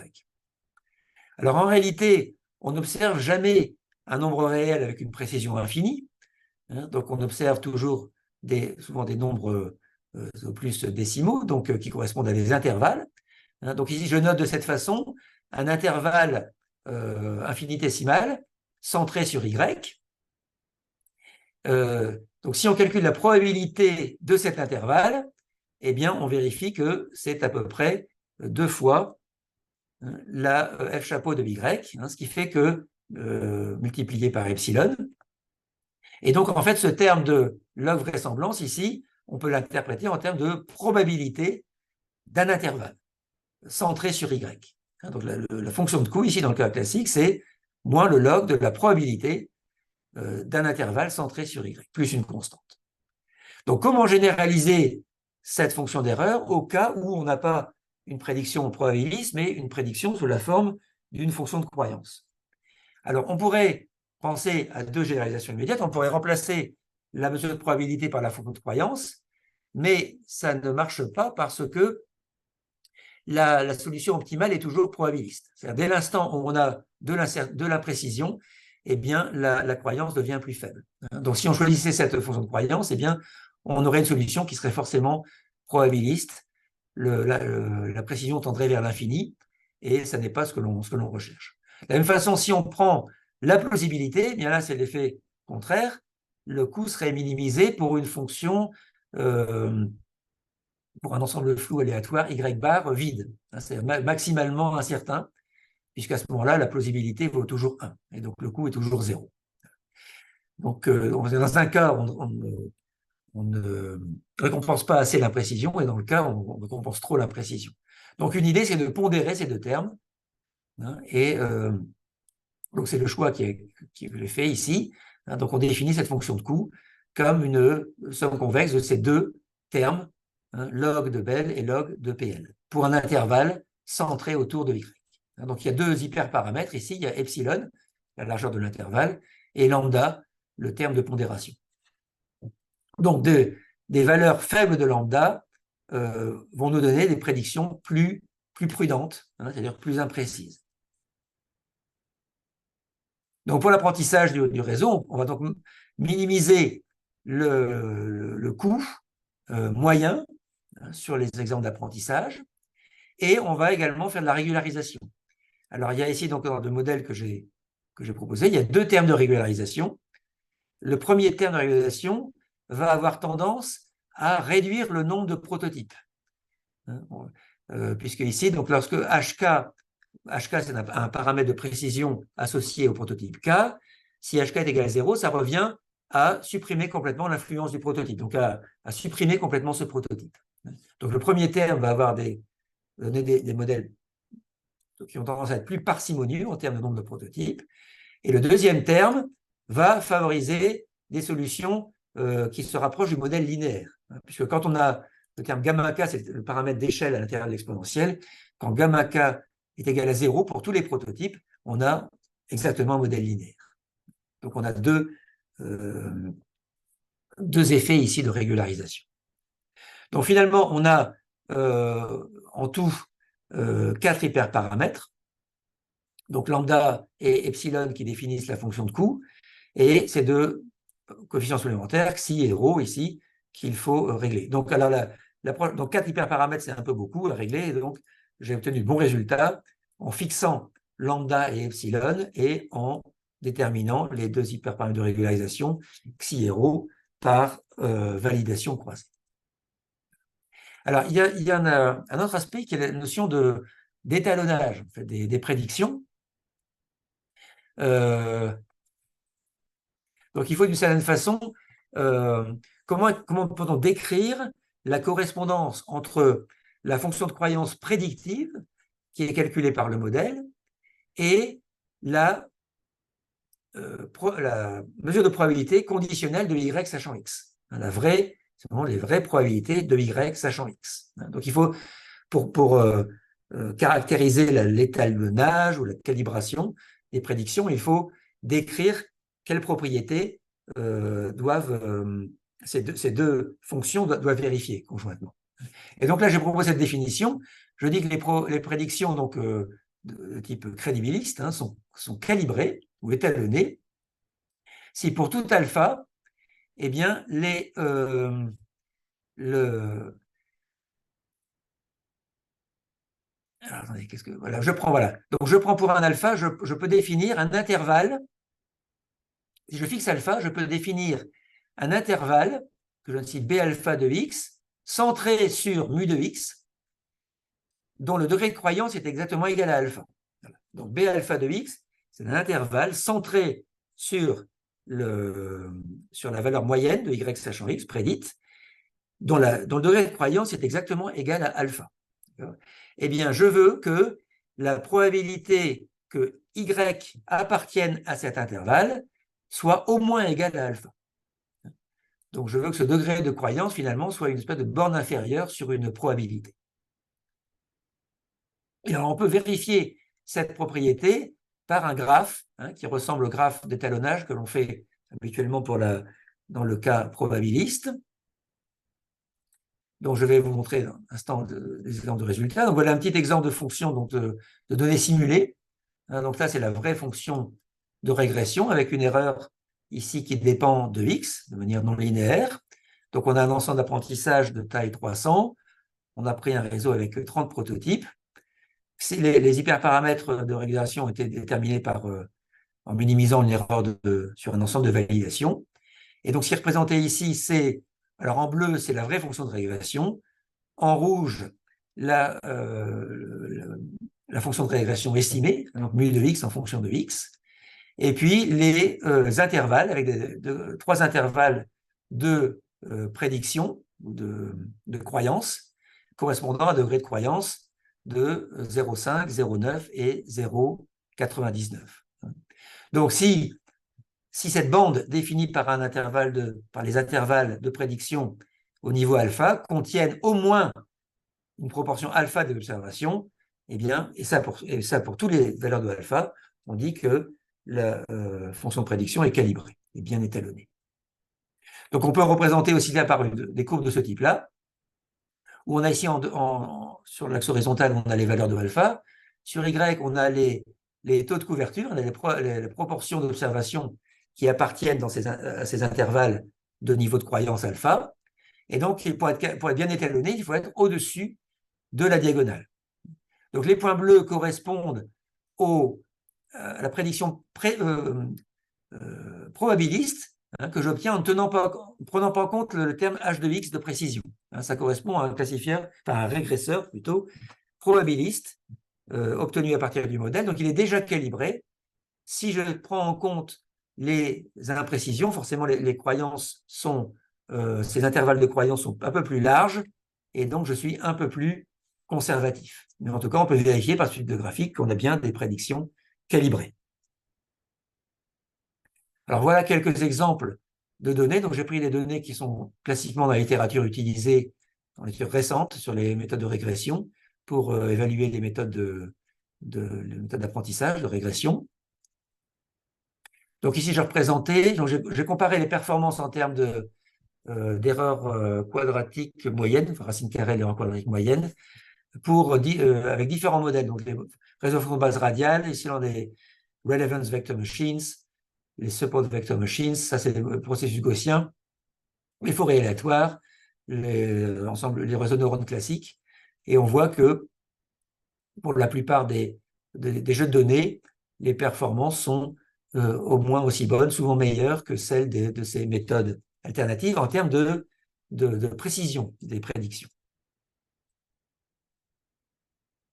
Alors, en réalité, on n'observe jamais un nombre réel avec une précision infinie, hein, donc on observe toujours souvent des nombres au plus décimaux, donc qui correspondent à des intervalles. Hein, donc ici, je note de cette façon un intervalle infinitésimal centré sur y. Donc, si on calcule la probabilité de cet intervalle, eh bien, on vérifie que c'est à peu près 2 fois la f chapeau de y, hein, ce qui fait que multiplié par epsilon. Et donc, en fait, ce terme de log vraisemblance, ici, on peut l'interpréter en termes de probabilité d'un intervalle centré sur y. Hein, donc, la fonction de coût, ici, dans le cas classique, c'est moins le log de la probabilité d'un intervalle centré sur y, plus une constante. Donc, comment généraliser cette fonction d'erreur au cas où on n'a pas une prédiction probabiliste, mais une prédiction sous la forme d'une fonction de croyance? Alors, on pourrait penser à 2 généralisations immédiates. On pourrait remplacer la mesure de probabilité par la fonction de croyance, mais ça ne marche pas parce que la solution optimale est toujours probabiliste. C'est-à-dire, dès l'instant où on a de l'imprécision, eh bien, la croyance devient plus faible. Donc, si on choisissait cette fonction de croyance, eh bien, on aurait une solution qui serait forcément probabiliste. La précision tendrait vers l'infini, et ça n'est pas ce que l'on recherche. De la même façon, si on prend la plausibilité, eh bien là, c'est l'effet contraire. Le coût serait minimisé pour une fonction, pour un ensemble flou aléatoire, y bar vide. C'est maximalement incertain, puisqu'à ce moment-là, la plausibilité vaut toujours 1, et donc le coût est toujours 0. Donc, dans un cas, on ne récompense pas assez l'imprécision, et dans le cas, on récompense trop l'imprécision. Donc, une idée, c'est de pondérer ces 2 termes, hein, et donc c'est le choix qui est fait ici. Hein, donc, on définit cette fonction de coût comme une somme convexe de ces 2 termes, hein, log de Bell et log de PL, pour un intervalle centré autour de Y. Hein, donc, il y a 2 hyperparamètres ici. Il y a epsilon, la largeur de l'intervalle, et lambda, le terme de pondération. Donc, des valeurs faibles de lambda vont nous donner des prédictions plus prudentes, hein, c'est-à-dire plus imprécises. Donc, pour l'apprentissage du réseau, on va donc minimiser le coût moyen, hein, sur les exemples d'apprentissage, et on va également faire de la régularisation. Alors, il y a ici donc dans le modèle que j'ai proposé, il y a 2 termes de régularisation. Le premier terme de régularisation va avoir tendance à réduire le nombre de prototypes. Puisque ici, donc lorsque HK c'est un paramètre de précision associé au prototype K, si HK est égal à 0, ça revient à supprimer complètement l'influence du prototype, donc à supprimer complètement ce prototype. Donc le premier terme va avoir donner des modèles qui ont tendance à être plus parcimonieux en termes de nombre de prototypes, et le deuxième terme va favoriser des solutions qui se rapprochent du modèle linéaire. Puisque quand on a le terme gamma k, c'est le paramètre d'échelle à l'intérieur de l'exponentielle, quand gamma k est égal à 0 pour tous les prototypes, on a exactement un modèle linéaire. Donc, on a deux effets ici de régularisation. Donc, finalement, on a en tout 4 hyperparamètres. Donc, lambda et epsilon qui définissent la fonction de coût, et ces 2 coefficients supplémentaires, xi et rho ici, qu'il faut régler. Donc, alors, donc 4 hyperparamètres, c'est un peu beaucoup à régler, et donc j'ai obtenu de bons résultats en fixant lambda et epsilon et en déterminant les 2 hyperparamètres de régularisation, xi et rho, par validation croisée. Alors, il y a un autre aspect qui est la notion d'étalonnage, en fait, des prédictions. Donc, il faut d'une certaine façon, comment peut-on décrire la correspondance entre la fonction de croyance prédictive, qui est calculée par le modèle, et la mesure de probabilité conditionnelle de y sachant x. C'est vraiment les vraies probabilités de y sachant x. Donc, il faut, pour caractériser l'étalonnage ou la calibration des prédictions, il faut décrire quelles propriétés ces deux fonctions doivent vérifier conjointement. Et donc là, j'ai proposé cette définition. Je dis que les prédictions donc, de type crédibiliste sont calibrées ou étalonnées si pour tout alpha, eh bien, alors, attendez, voilà, Donc, je prends pour un alpha, je peux définir un intervalle. Si je fixe alpha, je peux définir un intervalle que je cite B alpha de x, centré sur mu de x, dont le degré de croyance est exactement égal à alpha. Voilà. Donc, B alpha de x, c'est un intervalle centré sur la valeur moyenne de y sachant x prédite, dont le degré de croyance est exactement égal à alpha. Eh bien, je veux que la probabilité que y appartienne à cet intervalle soit au moins égale à alpha. Donc, je veux que ce degré de croyance, finalement, soit une espèce de borne inférieure sur une probabilité. Et alors, on peut vérifier cette propriété par un graphe qui ressemble au graphe d'étalonnage que l'on fait habituellement dans le cas probabiliste. Donc, je vais vous montrer un instant des exemples de résultats. Donc, voilà un petit exemple de fonction donc, de données simulées. Donc là, c'est la vraie fonction de régression avec une erreur ici qui dépend de x de manière non linéaire. Donc, on a un ensemble d'apprentissage de taille 300. On a pris un réseau avec 30 prototypes. Les hyperparamètres de régression ont été déterminés en minimisant une erreur sur un ensemble de validation. Et donc, ce qui est représenté ici, alors en bleu, c'est la vraie fonction de régression. En rouge, la fonction de régression estimée, donc mu de x en fonction de x. Et puis, les intervalles, avec 3 intervalles de prédiction ou de croyance, correspondant à un degré de croyance de 0,5, 0,9 et 0,99. Donc, si cette bande définie par les intervalles de prédiction au niveau alpha contiennent au moins une proportion alpha de l'observation, eh bien, et ça pour toutes les valeurs de alpha, on dit que la fonction de prédiction est calibrée, est bien étalonnée. Donc, on peut représenter aussi là par des courbes de ce type-là, où on a ici, sur l'axe horizontal, on a les valeurs de alpha. Sur Y, on a les taux de couverture, on a les proportions d'observation qui appartiennent à ces intervalles de niveau de croyance alpha. Et donc, pour être bien étalonné, il faut être au-dessus de la diagonale. Donc, les points bleus correspondent à la prédiction probabiliste que j'obtiens en ne prenant pas en compte le terme h de x de précision. Ça correspond à un régresseur plutôt probabiliste obtenu à partir du modèle. Donc, il est déjà calibré. Si je prends en compte les imprécisions, forcément, les croyances ces intervalles de croyance sont un peu plus larges et donc je suis un peu plus conservatif. Mais en tout cas, on peut vérifier par suite de graphique qu'on a bien des prédictions calibrées. Alors, voilà quelques exemples de données. Donc, j'ai pris les données qui sont classiquement dans la littérature utilisée, dans la littérature récente, sur les méthodes de régression pour évaluer les méthodes d'apprentissage, de régression. Donc ici, j'ai représenté, j'ai comparé les performances en termes d'erreurs quadratiques moyennes, enfin, racine carrée, l'erreur quadratique moyenne, avec différents modèles. Donc les réseaux de base radiale, ici on a des relevance vector machines, les support vector machines, ça c'est le processus gaussien, les forêts aléatoires, les réseaux de neurones classiques, et on voit que pour la plupart des jeux de données, les performances sont au moins aussi bonnes, souvent meilleures que celles de ces méthodes alternatives en termes de précision des prédictions.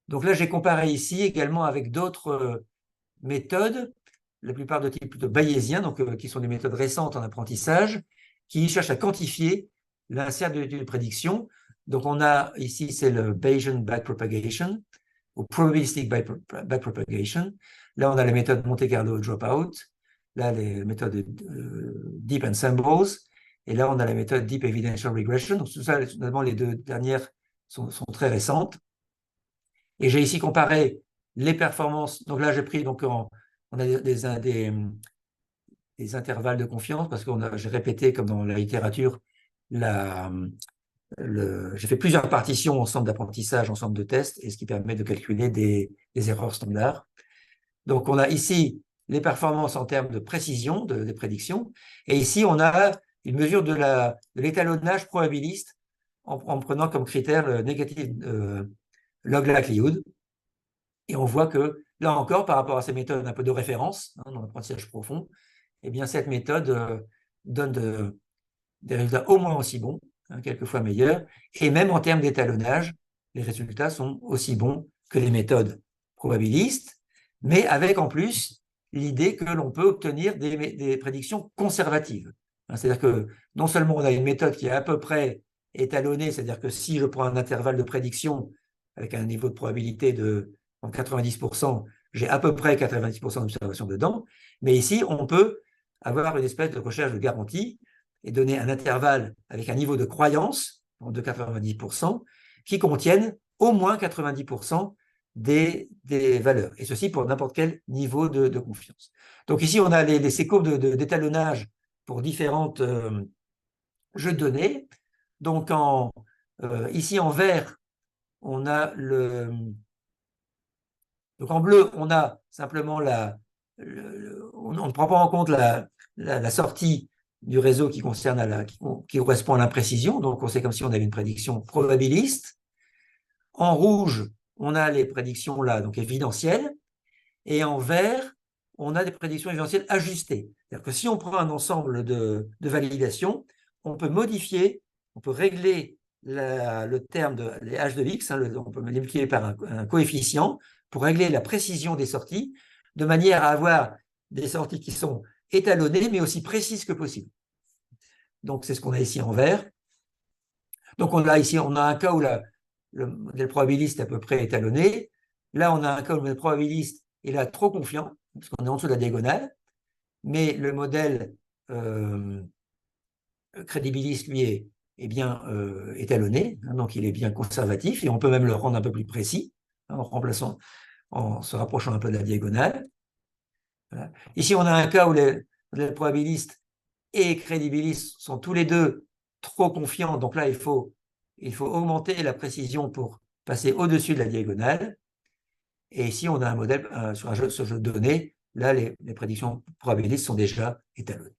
Donc là, j'ai comparé ici également avec d'autres méthodes, la plupart de type plutôt bayésien, donc qui sont des méthodes récentes en apprentissage, qui cherchent à quantifier l'insert de prédiction. Donc on a ici, c'est le Bayesian backpropagation, ou probabilistic backpropagation. Là, on a la méthode Monte Carlo dropout, là, les méthodes Deep Ensembles, et là, on a la méthode Deep Evidential Regression. Donc tout ça, notamment les deux dernières sont très récentes. Et j'ai ici comparé les performances. Donc là, j'ai pris, donc on a des intervalles de confiance parce que j'ai répété, comme dans la littérature, j'ai fait plusieurs partitions ensemble d'apprentissage, ensemble de tests, et ce qui permet de calculer des erreurs standards. Donc, on a ici les performances en termes de précision des prédictions, et ici, on a une mesure de l'étalonnage probabiliste en prenant comme critère le negative log likelihood. Et on voit que, là encore, par rapport à ces méthodes un peu de référence, dans l'apprentissage profond, eh bien, cette méthode donne des résultats au moins aussi bons, quelquefois meilleurs, et même en termes d'étalonnage, les résultats sont aussi bons que les méthodes probabilistes, mais avec en plus l'idée que l'on peut obtenir des prédictions conservatives. C'est-à-dire que non seulement on a une méthode qui est à peu près étalonnée, c'est-à-dire que si je prends un intervalle de prédiction avec un niveau de probabilité de 90%, j'ai à peu près 90% d'observation dedans, mais ici, on peut avoir une espèce de recherche de garantie et donner un intervalle avec un niveau de croyance de 90% qui contiennent au moins 90% des valeurs. Et ceci pour n'importe quel niveau de confiance. Donc ici, on a ces courbes d'étalonnage pour différentes jeux de données. Donc ici, en vert, on a donc en bleu, on a simplement on ne prend pas en compte la sortie du réseau qui correspond à l'imprécision. Donc, c'est comme si on avait une prédiction probabiliste. En rouge, on a les prédictions là, donc évidentielles. Et en vert, on a des prédictions évidentielles ajustées. C'est-à-dire que si on prend un ensemble de validation, on peut modifier, on peut régler le terme les h de x, on peut multiplier par un coefficient pour régler la précision des sorties, de manière à avoir des sorties qui sont étalonnées, mais aussi précises que possible. Donc, c'est ce qu'on a ici en vert. Donc, on a un cas où le modèle probabiliste est à peu près étalonné. Là, on a un cas où le modèle probabiliste est là trop confiant, parce qu'on est en dessous de la diagonale, mais le modèle crédibiliste, lui, est bien étalonné, donc il est bien conservatif, et on peut même le rendre un peu plus précis, en se rapprochant un peu de la diagonale. Voilà. Ici, on a un cas où les probabilistes et crédibilistes sont tous les deux trop confiants, donc là, il faut augmenter la précision pour passer au-dessus de la diagonale. Et ici, on a un modèle sur ce jeu de données, là, les prédictions probabilistes sont déjà étalonnées.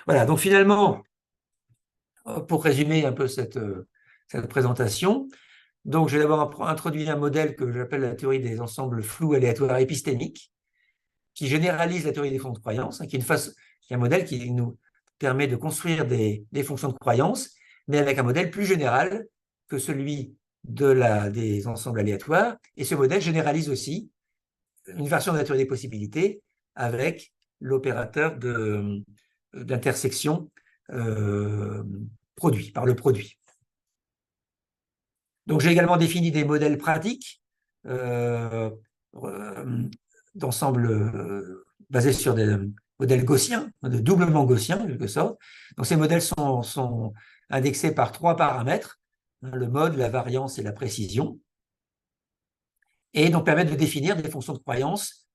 Voilà, donc finalement, pour résumer un peu cette présentation, donc je vais d'abord introduire un modèle que j'appelle la théorie des ensembles flous aléatoires épistémiques, qui généralise la théorie des fonctions de croyance, qui est un modèle qui nous permet de construire des fonctions de croyance, mais avec un modèle plus général que celui des ensembles aléatoires. Et ce modèle généralise aussi une version de la théorie des possibilités avec l'opérateur d'intersection produit, par le produit. Donc, j'ai également défini des modèles pratiques d'ensemble basés sur des modèles gaussiens, de doublement gaussien en quelque sorte. Donc, ces modèles sont indexés par 3 paramètres, le mode, la variance et la précision, et donc permettent de définir des fonctions de croyance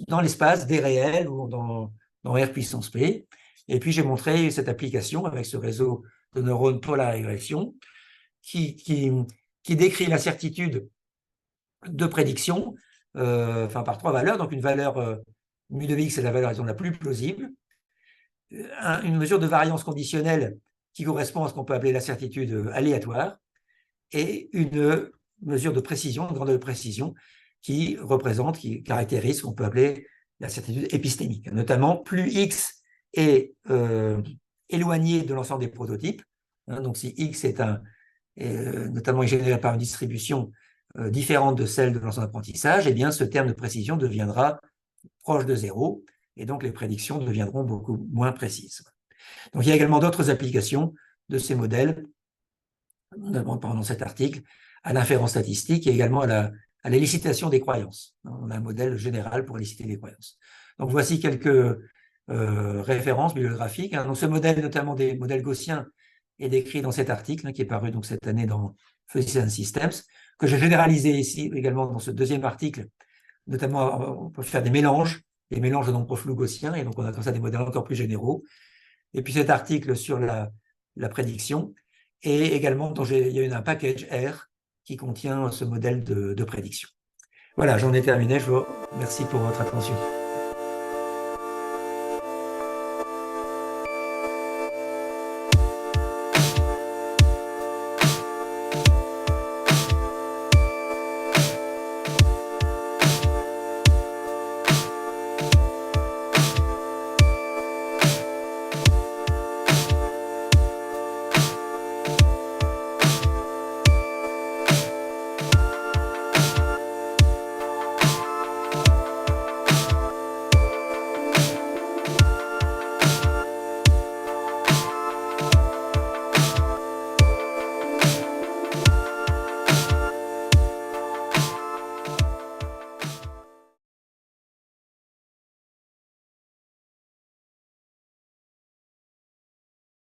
dans l'espace des réels ou dans dans R puissance P. Et puis, j'ai montré cette application avec ce réseau de neurones pour la régression qui décrit la certitude de prédiction par 3 valeurs. Donc, une valeur mu de x, c'est la valeur la plus plausible. Une mesure de variance conditionnelle qui correspond à ce qu'on peut appeler la certitude aléatoire, et une mesure de précision, une grandeur de précision, qui caractérise ce qu'on peut appeler la certitude épistémique. Notamment, plus x est éloigné de l'ensemble des prototypes, donc si x est notamment généré par une distribution différente de celle de l'ensemble d'apprentissage, eh bien ce terme de précision deviendra proche de 0, et donc les prédictions deviendront beaucoup moins précises. Donc il y a également d'autres applications de ces modèles, notamment pendant cet article, à l'inférence statistique et également à l'élicitation des croyances. On a un modèle général pour éliciter les croyances. Donc voici quelques références bibliographiques. Donc ce modèle, notamment des modèles gaussiens, est décrit dans cet article qui est paru donc cette année dans Physicians Systems, que j'ai généralisé ici également dans ce deuxième article. Notamment, on peut faire des mélanges de nombres flous gaussiens, et donc on a comme ça des modèles encore plus généraux. Et puis cet article sur la prédiction, et également il y a un package R qui contient ce modèle de prédiction. Voilà, j'en ai terminé. Je vous remercie pour votre attention.